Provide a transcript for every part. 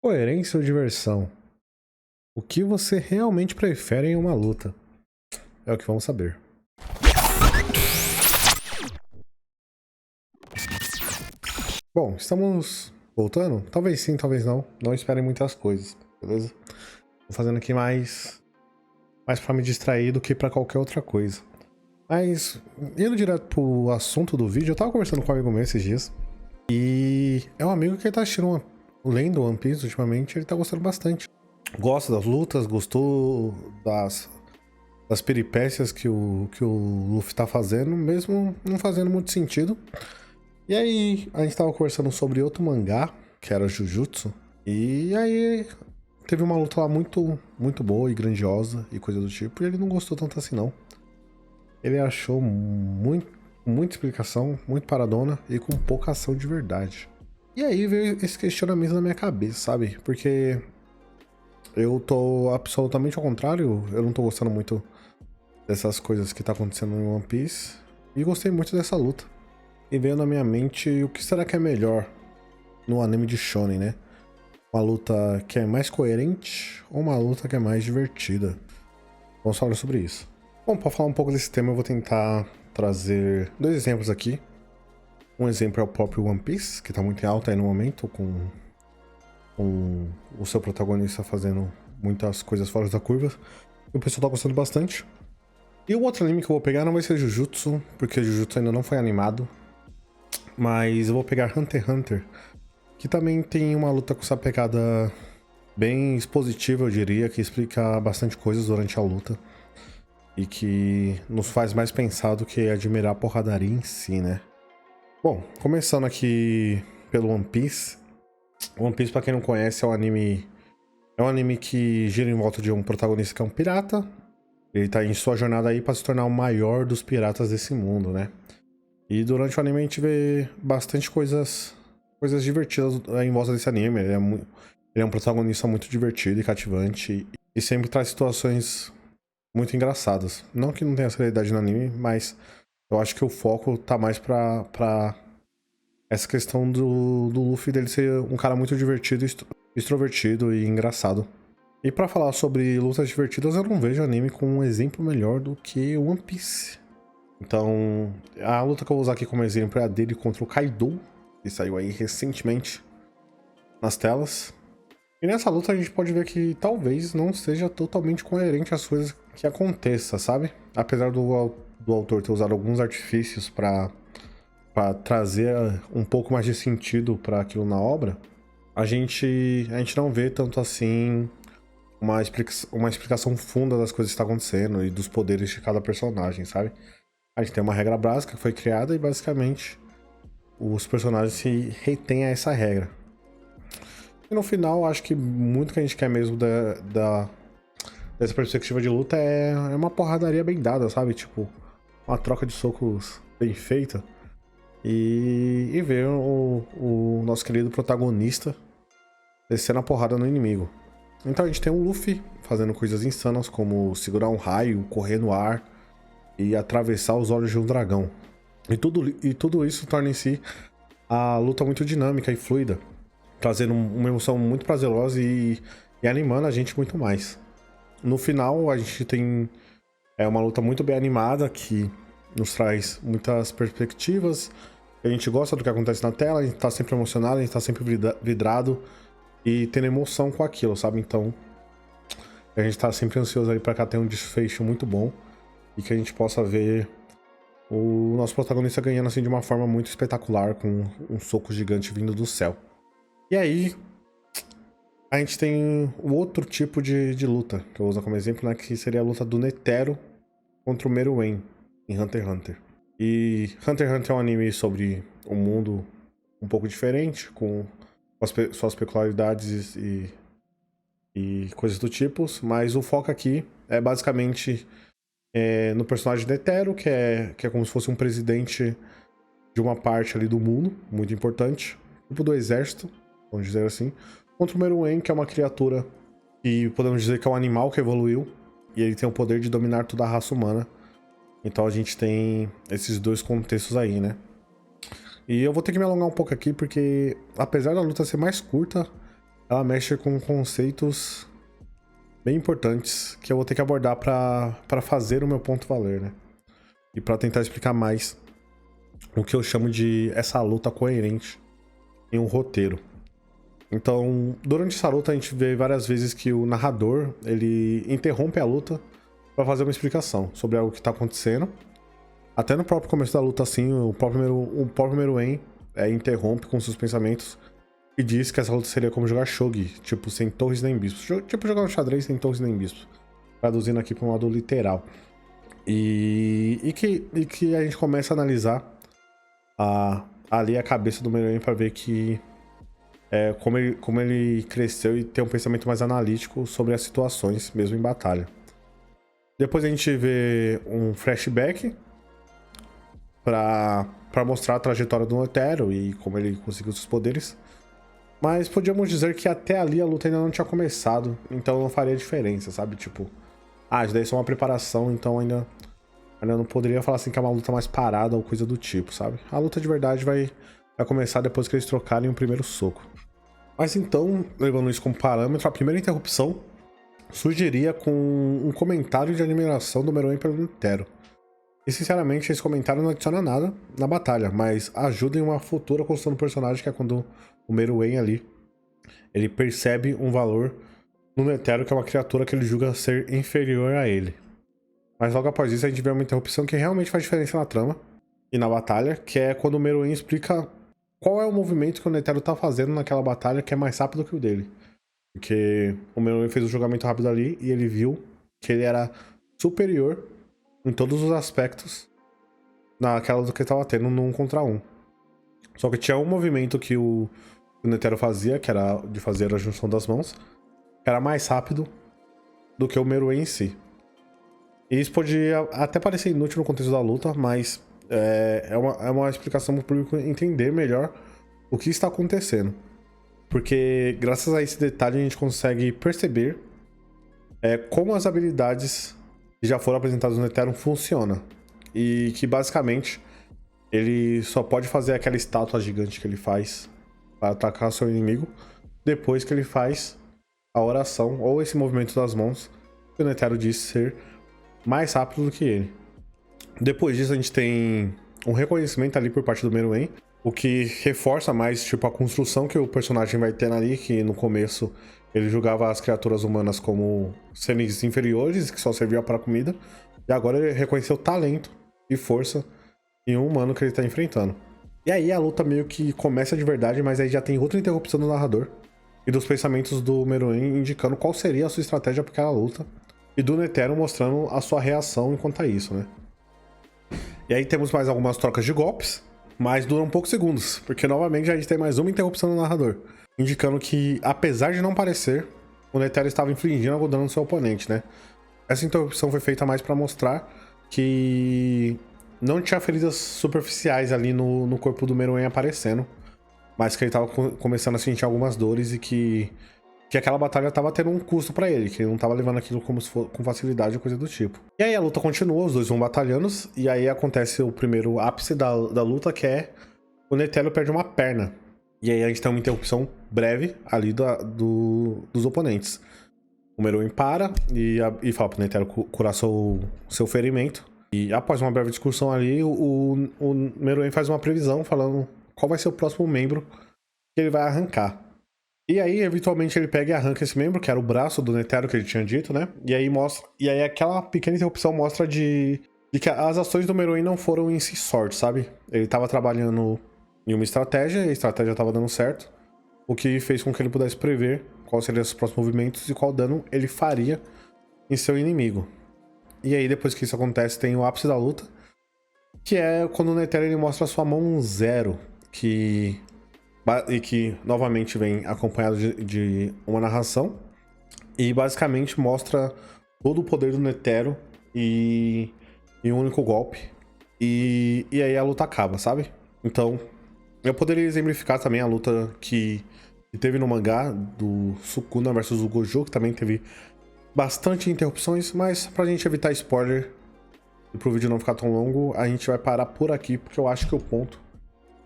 Coerência ou diversão? O que você realmente prefere em uma luta? É o que vamos saber. Bom, estamos voltando? Talvez sim, talvez não. Não esperem muitas coisas, beleza? Tô fazendo aqui mais pra me distrair do que pra qualquer outra coisa. Mas, indo direto pro assunto do vídeo, eu tava conversando com um amigo meu esses dias. E é um amigo que tá assistindo lendo One Piece ultimamente, ele tá gostando bastante. Gosta das lutas, gostou das peripécias que o Luffy tá fazendo, mesmo não fazendo muito sentido. E aí, a gente tava conversando sobre outro mangá, que era Jujutsu, e aí teve uma luta lá muito boa e grandiosa e coisa do tipo, e ele não gostou tanto assim não. Ele achou muita explicação, muito paradona e com pouca ação de verdade. E aí veio esse questionamento na minha cabeça, sabe? Porque eu tô absolutamente ao contrário, eu não tô gostando muito dessas coisas que tá acontecendo em One Piece. E gostei muito dessa luta. E veio na minha mente o que será que é melhor no anime de Shonen, né? Uma luta que é mais coerente ou uma luta que é mais divertida? Vamos falar sobre isso. Bom, para falar um pouco desse tema, eu vou tentar trazer dois exemplos aqui. Um exemplo é o próprio One Piece, que tá muito em alta aí no momento, com o seu protagonista fazendo muitas coisas fora da curva. E o pessoal tá gostando bastante. E o outro anime que eu vou pegar não vai ser Jujutsu, porque Jujutsu ainda não foi animado. Mas eu vou pegar Hunter x Hunter, que também tem uma luta com essa pegada bem expositiva, eu diria, que explica bastante coisas durante a luta. E que nos faz mais pensar do que admirar a porradaria em si, né? Bom, começando aqui pelo One Piece. One Piece, pra quem não conhece, é um anime que gira em volta de um protagonista que é um pirata. Ele tá em sua jornada aí pra se tornar o maior dos piratas desse mundo, né? E durante o anime a gente vê bastante coisas divertidas em volta desse anime. Ele é um protagonista muito divertido e cativante e sempre traz situações muito engraçadas. Não que não tenha seriedade no anime, mas eu acho que o foco tá mais pra essa questão do Luffy dele ser um cara muito divertido, extrovertido e engraçado. E pra falar sobre lutas divertidas, eu não vejo anime com um exemplo melhor do que One Piece. Então, a luta que eu vou usar aqui como exemplo é a dele contra o Kaido, que saiu aí recentemente nas telas. E nessa luta a gente pode ver que talvez não seja totalmente coerente as coisas que aconteçam, sabe? Apesar do autor ter usado alguns artifícios pra trazer um pouco mais de sentido pra aquilo na obra, a gente não vê tanto assim uma explicação funda das coisas que estão acontecendo e dos poderes de cada personagem, sabe? A gente tem uma regra básica que foi criada e basicamente os personagens se retêm a essa regra. E no final, acho que muito que a gente quer mesmo dessa perspectiva de luta é uma porradaria bem dada, sabe? Tipo, uma troca de socos bem feita. E ver o nosso querido protagonista descendo a porrada no inimigo. Então a gente tem o Luffy fazendo coisas insanas como segurar um raio, correr no ar e atravessar os olhos de um dragão. E tudo isso torna em si a luta muito dinâmica e fluida, trazendo uma emoção muito prazerosa e animando a gente muito mais. No final, a gente tem uma luta muito bem animada que nos traz muitas perspectivas. A gente gosta do que acontece na tela, a gente tá sempre emocionado, a gente tá sempre vidrado e tendo emoção com aquilo, sabe? Então, a gente tá sempre ansioso aí pra cá ter um desfecho muito bom e que a gente possa ver o nosso protagonista ganhando assim de uma forma muito espetacular, com um soco gigante vindo do céu. E aí, a gente tem o outro tipo de luta, que eu vou usar como exemplo, né? Que seria a luta do Netero contra o Meruem em Hunter x Hunter. E Hunter x Hunter é um anime sobre um mundo um pouco diferente, com suas peculiaridades e coisas do tipo, mas o foco aqui é basicamente no personagem Netero, que é como se fosse um presidente de uma parte ali do mundo, muito importante, tipo do exército, vamos dizer assim, contra o Meruem, que é uma criatura que podemos dizer que é um animal que evoluiu, e ele tem o poder de dominar toda a raça humana. Então a gente tem esses dois contextos aí, né? E eu vou ter que me alongar um pouco aqui, porque apesar da luta ser mais curta, ela mexe com conceitos bem importantes que eu vou ter que abordar pra fazer o meu ponto valer, né? E pra tentar explicar mais o que eu chamo de essa luta coerente em um roteiro. Então, durante essa luta a gente vê várias vezes que o narrador, ele interrompe a luta pra fazer uma explicação sobre algo que tá acontecendo. Até no próprio começo da luta, assim, o próprio Meruem interrompe com seus pensamentos e diz que essa luta seria como jogar shogi, tipo, sem torres nem bispos. Tipo, jogar um xadrez sem torres nem bispos. Traduzindo aqui para um lado literal. E que a gente começa a analisar ali a cabeça do Meruem para ver que como ele cresceu e tem um pensamento mais analítico sobre as situações, mesmo em batalha. Depois a gente vê um flashback para mostrar a trajetória do Netero e como ele conseguiu seus poderes. Mas podíamos dizer que até ali a luta ainda não tinha começado, então não faria diferença, sabe? Tipo, isso daí é só uma preparação, então ainda não poderia falar assim que é uma luta mais parada ou coisa do tipo, sabe? A luta de verdade vai começar depois que eles trocarem o primeiro soco. Mas então, levando isso como parâmetro, a primeira interrupção surgiria com um comentário de admiração do Meruem pelo Netero. E sinceramente, esse comentário não adiciona nada na batalha, mas ajuda em uma futura construção do personagem, que é quando o Meruem ali, ele percebe um valor no Netero, que é uma criatura que ele julga ser inferior a ele. Mas logo após isso a gente vê uma interrupção que realmente faz diferença na trama e na batalha, que é quando o Meruem explica qual é o movimento que o Netero tá fazendo naquela batalha que é mais rápido que o dele. Porque o Meruem fez um julgamento rápido ali e ele viu que ele era superior em todos os aspectos naquela luta que ele tava tendo no 1 contra 1. Só que tinha um movimento que o Netero fazia, que era de fazer a junção das mãos, que era mais rápido do que o Meruem em si. E isso podia até parecer inútil no contexto da luta, mas é uma explicação para o público entender melhor o que está acontecendo. Porque graças a esse detalhe a gente consegue perceber como as habilidades que já foram apresentadas no Netero funcionam. E que basicamente ele só pode fazer aquela estátua gigante que ele faz para atacar seu inimigo depois que ele faz a oração ou esse movimento das mãos que o Netero diz ser mais rápido do que ele. Depois disso a gente tem um reconhecimento ali por parte do Meruem, o que reforça mais tipo a construção que o personagem vai tendo ali, que no começo ele julgava as criaturas humanas como seres inferiores que só serviam para comida, e agora ele reconheceu talento e força em um humano que ele tá enfrentando. E aí a luta meio que começa de verdade, mas aí já tem outra interrupção do narrador e dos pensamentos do Meruem indicando qual seria a sua estratégia para aquela luta, e do Netero mostrando a sua reação enquanto a isso, né? E aí temos mais algumas trocas de golpes, mas duram poucos segundos, porque novamente a gente tem mais uma interrupção do narrador, indicando que, apesar de não parecer, o Netero estava infligindo algum dano no seu oponente, né? Essa interrupção foi feita mais para mostrar que não tinha feridas superficiais ali no corpo do Meruem aparecendo, mas que ele estava começando a sentir algumas dores e que aquela batalha tava tendo um custo pra ele, que ele não tava levando aquilo como se for, com facilidade ou coisa do tipo. E aí a luta continua, os dois vão batalhando, e aí acontece o primeiro ápice da luta, que é o Netero perde uma perna. E aí a gente tem uma interrupção breve ali dos oponentes. O Meruem para e fala pro Netero curar seu ferimento. E após uma breve discussão ali, o Meruem faz uma previsão falando qual vai ser o próximo membro que ele vai arrancar. E aí, eventualmente, ele pega e arranca esse membro, que era o braço do Netero que ele tinha dito, né? E aí aquela pequena interrupção mostra de que as ações do Meruem não foram em si sorte, sabe? Ele tava trabalhando em uma estratégia, e a estratégia tava dando certo, o que fez com que ele pudesse prever quais seriam os próximos movimentos e qual dano ele faria em seu inimigo. E aí, depois que isso acontece, tem o ápice da luta, que é quando o Netero ele mostra a sua mão 0, e que novamente vem acompanhado de uma narração e basicamente mostra todo o poder do Netero em um único golpe, e aí a luta acaba, sabe? Então eu poderia exemplificar também a luta que teve no mangá do Sukuna versus o Gojo, que também teve bastante interrupções, mas pra gente evitar spoiler e pro vídeo não ficar tão longo, a gente vai parar por aqui, porque eu acho que o ponto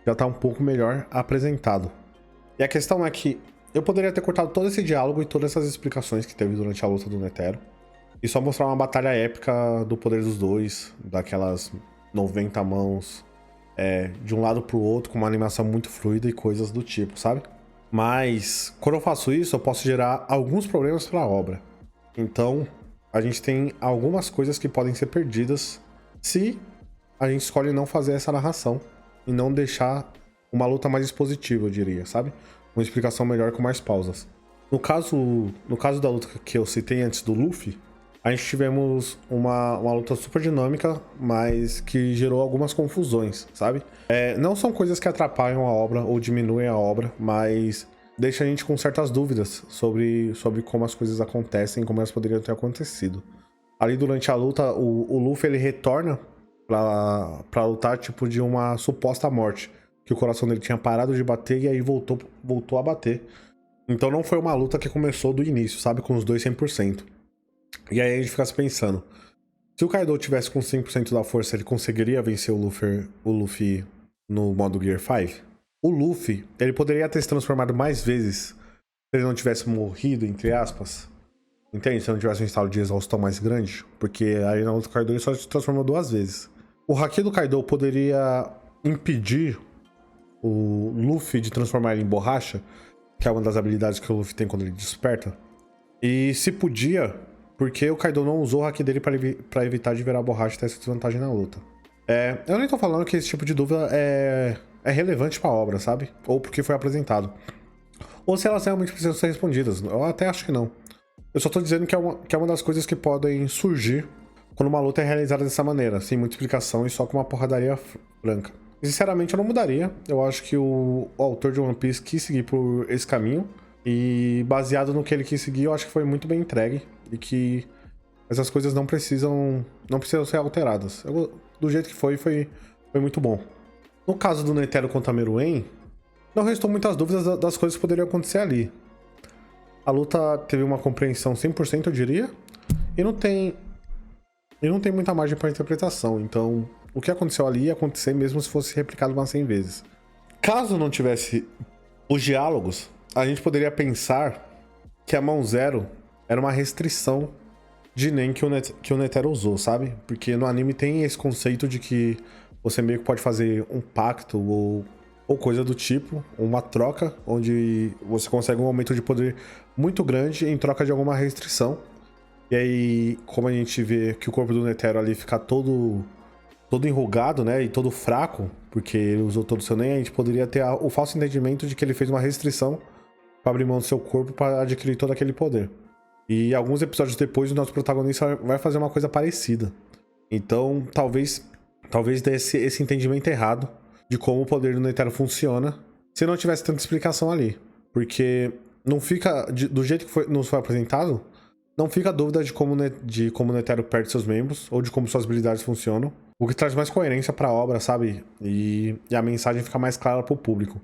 já tá um pouco melhor apresentado. E a questão é que eu poderia ter cortado todo esse diálogo e todas essas explicações que teve durante a luta do Netero. E só mostrar uma batalha épica do poder dos dois, daquelas 90 mãos de um lado pro outro, com uma animação muito fluida e coisas do tipo, sabe? Mas, quando eu faço isso, eu posso gerar alguns problemas pra obra. Então, a gente tem algumas coisas que podem ser perdidas se a gente escolhe não fazer essa narração e não deixar uma luta mais expositiva, eu diria, sabe? Uma explicação melhor com mais pausas. No caso da luta que eu citei antes do Luffy, a gente tivemos uma luta super dinâmica, mas que gerou algumas confusões, sabe? Não são coisas que atrapalham a obra ou diminuem a obra, mas deixa a gente com certas dúvidas sobre como as coisas acontecem, como elas poderiam ter acontecido. Ali durante a luta, o Luffy ele retorna pra lutar tipo de uma suposta morte, que o coração dele tinha parado de bater e aí voltou a bater. Então não foi uma luta que começou do início, sabe? Com os dois 100%. E aí a gente fica se pensando, se o Kaido tivesse com 100% da força, ele conseguiria vencer o Luffy no modo Gear 5? O Luffy, ele poderia ter se transformado mais vezes se ele não tivesse morrido, entre aspas. Entende? Se não tivesse um estado de exaustão mais grande. Porque aí na luta do Kaido ele só se transformou 2 vezes. O Haki do Kaido poderia impedir o Luffy de transformar ele em borracha, que é uma das habilidades que o Luffy tem quando ele desperta. E se podia, porque o Kaido não usou o Haki dele pra evitar de virar borracha e ter essa desvantagem na luta. Eu nem tô falando que esse tipo de dúvida é relevante pra obra, sabe? Ou porque foi apresentado. Ou se elas realmente precisam ser respondidas. Eu até acho que não. Eu só tô dizendo que é uma das coisas que podem surgir quando uma luta é realizada dessa maneira, sem muita explicação e só com uma porradaria franca. E, sinceramente, eu não mudaria. Eu acho que o autor de One Piece quis seguir por esse caminho. E baseado no que ele quis seguir, eu acho que foi muito bem entregue. E que essas coisas não precisam ser alteradas. Do jeito que foi muito bom. No caso do Netero contra Meruem, não restou muitas dúvidas das coisas que poderiam acontecer ali. A luta teve uma compreensão 100%, eu diria. E não tem muita margem para interpretação. Então, o que aconteceu ali ia acontecer mesmo se fosse replicado umas 100 vezes. Caso não tivesse os diálogos, a gente poderia pensar que a mão zero era uma restrição de Nen que o Netero usou, sabe? Porque no anime tem esse conceito de que você meio que pode fazer um pacto ou coisa do tipo, uma troca, onde você consegue um aumento de poder muito grande em troca de alguma restrição. E aí, como a gente vê que o corpo do Netero ali fica todo enrugado, né, e todo fraco, porque ele usou todo o seu Nen, a gente poderia ter o falso entendimento de que ele fez uma restrição para abrir mão do seu corpo para adquirir todo aquele poder. E alguns episódios depois, o nosso protagonista vai fazer uma coisa parecida. Então, talvez dê esse entendimento errado de como o poder do Netero funciona, se não tivesse tanta explicação ali. Porque não fica, do jeito que nos foi apresentado, não fica dúvida de como o Netero perde seus membros, ou de como suas habilidades funcionam. O que traz mais coerência pra obra, sabe? E a mensagem fica mais clara pro público.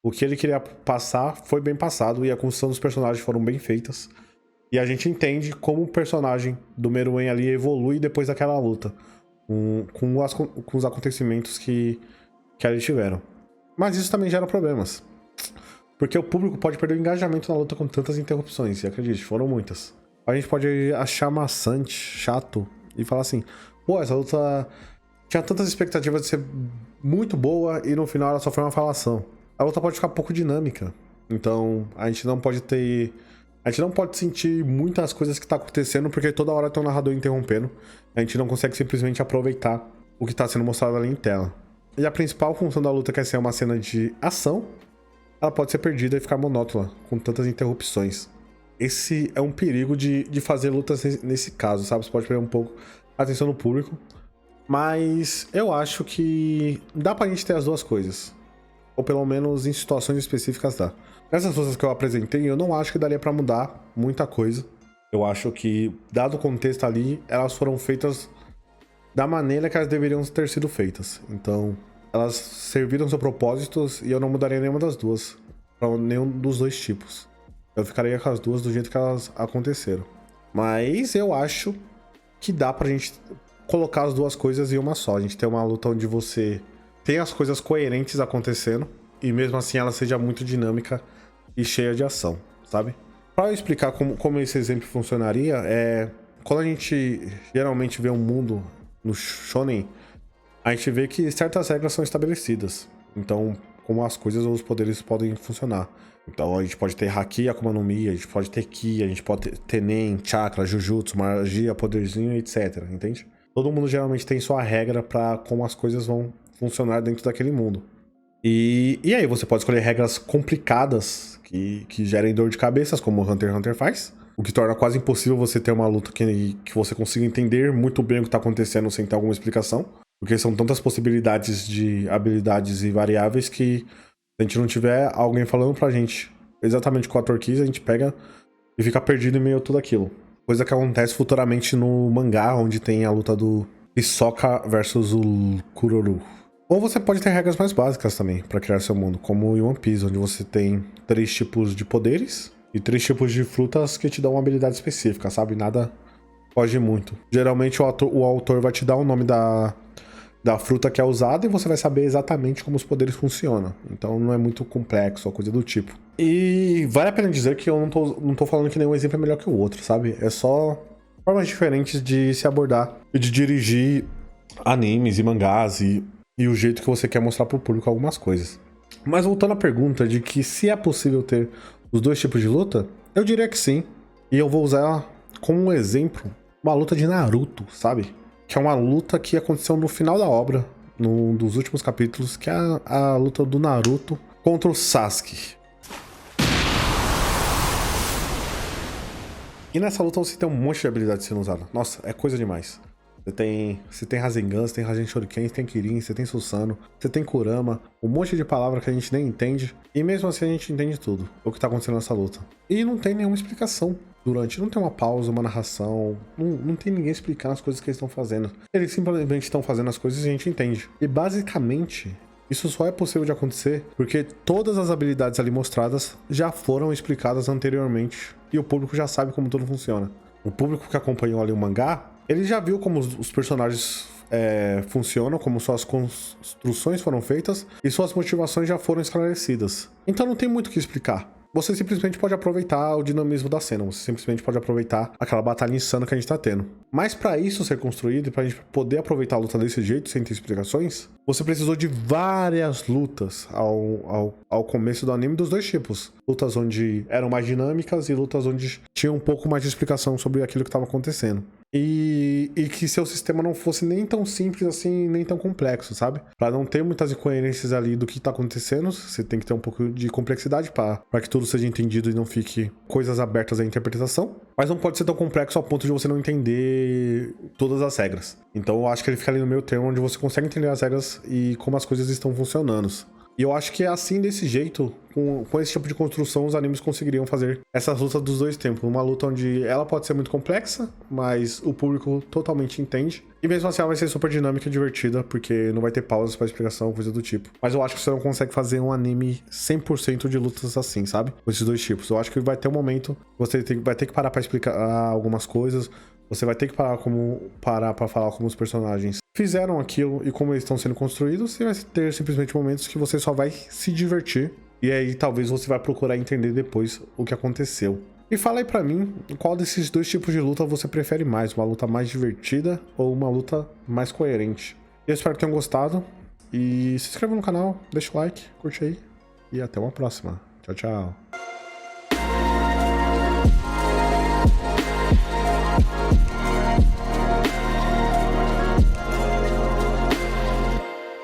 O que ele queria passar foi bem passado, e a construção dos personagens foram bem feitas. E a gente entende como o personagem do Meruem ali evolui depois daquela luta, com os acontecimentos que ali tiveram. Mas isso também gera problemas. Porque o público pode perder o engajamento na luta com tantas interrupções, e acredite, foram muitas. A gente pode achar maçante, chato, e falar assim, pô, essa luta tinha tantas expectativas de ser muito boa, e no final ela só foi uma falação. A luta pode ficar pouco dinâmica. Então, a gente não pode sentir muitas coisas que tá acontecendo, porque toda hora tem um narrador interrompendo. A gente não consegue simplesmente aproveitar o que tá sendo mostrado ali em tela. E a principal função da luta, que é ser uma cena de ação, ela pode ser perdida e ficar monótona, com tantas interrupções. Esse é um perigo de fazer lutas nesse caso, sabe? Você pode perder um pouco a atenção do público. Mas eu acho que dá pra gente ter as duas coisas. Ou pelo menos em situações específicas dá. Nessas coisas que eu apresentei, eu não acho que daria pra mudar muita coisa. Eu acho que, dado o contexto ali, elas foram feitas da maneira que elas deveriam ter sido feitas. Então, elas serviram seus propósitos e eu não mudaria nenhuma das duas. Pra nenhum dos dois tipos. Eu ficaria com as duas do jeito que elas aconteceram. Mas eu acho que dá pra gente colocar as duas coisas em uma só. A gente tem uma luta onde você tem as coisas coerentes acontecendo e mesmo assim ela seja muito dinâmica e cheia de ação, sabe? Para eu explicar como esse exemplo funcionaria, quando a gente geralmente vê um mundo no shonen, a gente vê que certas regras são estabelecidas. Então, como as coisas ou os poderes podem funcionar. Então, a gente pode ter Haki, Akuma no Mi, a gente pode ter Ki, a gente pode ter Nen, Chakra, Jujutsu, magia, poderzinho, etc. Entende? Todo mundo geralmente tem sua regra para como as coisas vão funcionar dentro daquele mundo. E aí, você pode escolher regras complicadas que gerem dor de cabeça, como o Hunter x Hunter faz. O que torna quase impossível você ter uma luta que você consiga entender muito bem o que está acontecendo sem ter alguma explicação. Porque são tantas possibilidades de habilidades e variáveis que, se a gente não tiver alguém falando pra gente exatamente o que o ator quis, a gente pega e fica perdido em meio a tudo aquilo. Coisa que acontece futuramente no mangá, onde tem a luta do Hisoka versus o Kuroro. Ou você pode ter regras mais básicas também pra criar seu mundo, como em One Piece, onde você tem 3 tipos de poderes e 3 tipos de frutas que te dão uma habilidade específica, sabe? Nada foge muito. Geralmente o autor vai te dar o nome da fruta que é usada e você vai saber exatamente como os poderes funcionam. Então não é muito complexo ou coisa do tipo. E vale a pena dizer que eu não tô falando que nenhum exemplo é melhor que o outro, sabe? É só formas diferentes de se abordar e de dirigir animes e mangás e o jeito que você quer mostrar pro público algumas coisas. Mas voltando à pergunta de que se é possível ter os 2 tipos de luta, eu diria que sim. E eu vou usar como um exemplo uma luta de Naruto, sabe? Que é uma luta que aconteceu no final da obra, num dos últimos capítulos, que é a luta do Naruto contra o Sasuke. E nessa luta você tem um monte de habilidades sendo usada. Nossa, é coisa demais. Você tem Rasengan, você tem Rasen Shuriken, você tem Kirin, você tem Susanoo, você tem Kurama, um monte de palavra que a gente nem entende. E mesmo assim a gente entende tudo, o que tá acontecendo nessa luta. E não tem nenhuma explicação. Não tem uma pausa, uma narração, não tem ninguém explicando as coisas que eles estão fazendo. Eles simplesmente estão fazendo as coisas e a gente entende. E basicamente, isso só é possível de acontecer porque todas as habilidades ali mostradas já foram explicadas anteriormente e o público já sabe como tudo funciona. O público que acompanhou ali o mangá, ele já viu como os personagens funcionam, como suas construções foram feitas e suas motivações já foram esclarecidas. Então não tem muito o que explicar. Você simplesmente pode aproveitar o dinamismo da cena, você simplesmente pode aproveitar aquela batalha insana que a gente tá tendo. Mas pra isso ser construído e pra gente poder aproveitar a luta desse jeito, sem ter explicações, você precisou de várias lutas ao começo do anime dos 2 tipos. Lutas onde eram mais dinâmicas e lutas onde tinha um pouco mais de explicação sobre aquilo que estava acontecendo. E que seu sistema não fosse nem tão simples assim, nem tão complexo, sabe? Pra não ter muitas incoerências ali do que tá acontecendo, você tem que ter um pouco de complexidade pra que tudo seja entendido e não fique coisas abertas à interpretação. Mas não pode ser tão complexo ao ponto de você não entender todas as regras. Então eu acho que ele fica ali no meio termo, onde você consegue entender as regras e como as coisas estão funcionando. E eu acho que é assim, desse jeito, com esse tipo de construção, os animes conseguiriam fazer essas lutas dos 2 tempos. Uma luta onde ela pode ser muito complexa, mas o público totalmente entende. E mesmo assim ela vai ser super dinâmica e divertida, porque não vai ter pausas pra explicação, coisa do tipo. Mas eu acho que você não consegue fazer um anime 100% de lutas assim, sabe? Com esses 2 tipos. Eu acho que vai ter um momento que você vai ter que parar pra explicar algumas coisas. Você vai ter que parar pra falar como os personagens fizeram aquilo e como eles estão sendo construídos. E vai ter simplesmente momentos que você só vai se divertir. E aí talvez você vai procurar entender depois o que aconteceu. E fala aí pra mim, qual desses 2 tipos de luta você prefere mais? Uma luta mais divertida ou uma luta mais coerente? Eu espero que tenham gostado. E se inscreva no canal, deixa o like, curte aí. E até uma próxima. Tchau, tchau.